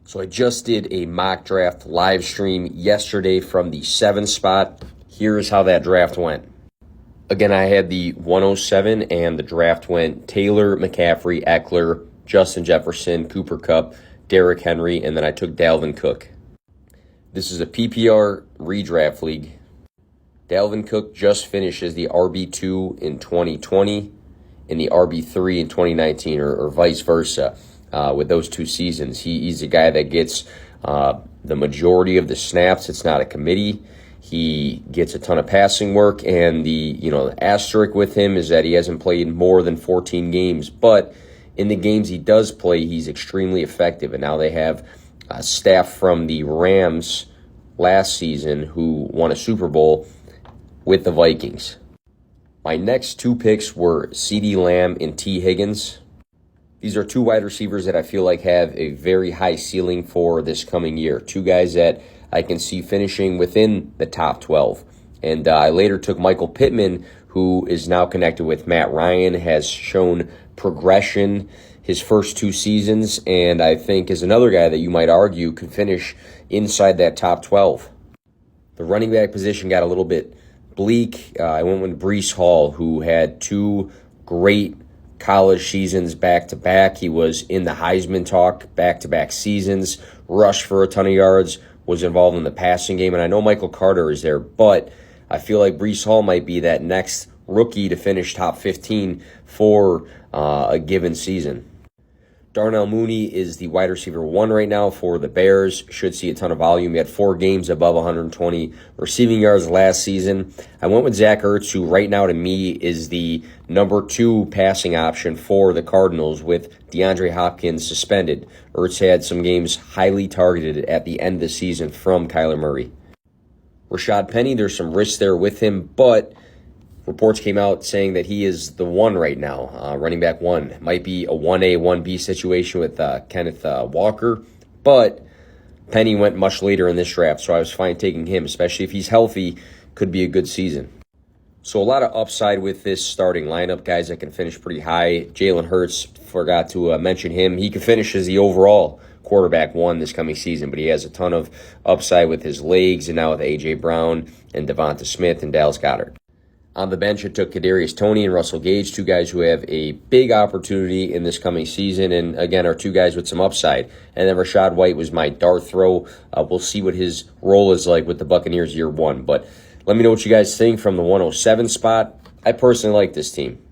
So I just did a mock draft live stream yesterday from the 7th spot. Here's how that draft went. Again, I had the 107, and the draft went Taylor, McCaffrey, Eckler, Justin Jefferson, Cooper Kupp, Derrick Henry, and then I took Dalvin Cook. This is a PPR redraft league. Dalvin Cook just finished as the RB2 in 2020 and the RB3 in 2019, or vice versa. With those two seasons, he's a guy that gets the majority of the snaps. It's not a committee. He gets a ton of passing work, and the asterisk with him is that he hasn't played more than 14 games. But in the games he does play, he's extremely effective. And now they have staff from the Rams last season who won a Super Bowl with the Vikings. My next two picks were CeeDee Lamb and T. Higgins. These are two wide receivers that I feel like have a very high ceiling for this coming year. Two guys that I can see finishing within the top 12. And I later took Michael Pittman, who is now connected with Matt Ryan, has shown progression his first two seasons, and I think is another guy that you might argue could finish inside that top 12. The running back position got a little bit bleak. I went with Breece Hall, who had two great college seasons back-to-back. He was in the Heisman talk back-to-back seasons, rushed for a ton of yards, was involved in the passing game, and I know Michael Carter is there, but I feel like Breece Hall might be that next rookie to finish top 15 for a given season. Darnell Mooney is the wide receiver 1 right now for the Bears. Should see a ton of volume. He had 4 games above 120 receiving yards last season. I went with Zach Ertz, who right now to me is the number 2 passing option for the Cardinals with DeAndre Hopkins suspended. Ertz had some games highly targeted at the end of the season from Kyler Murray. Rashad Penny, there's some risks there with him, but reports came out saying that he is the one right now, running back 1. Might be a 1A, 1B situation with Kenneth Walker, but Penny went much later in this draft, so I was fine taking him, especially if he's healthy. Could be a good season. So a lot of upside with this starting lineup, guys that can finish pretty high. Jalen Hurts, forgot to mention him. He could finish as the overall quarterback 1 this coming season, but he has a ton of upside with his legs, and now with A.J. Brown and Devonta Smith and Dallas Goedert. On the bench, it took Kadarius Toney and Russell Gage, two guys who have a big opportunity in this coming season, and again, are two guys with some upside. And then Rachaad White was my dart throw. We'll see what his role is like with the Buccaneers year 1. But let me know what you guys think from the 107 spot. I personally like this team.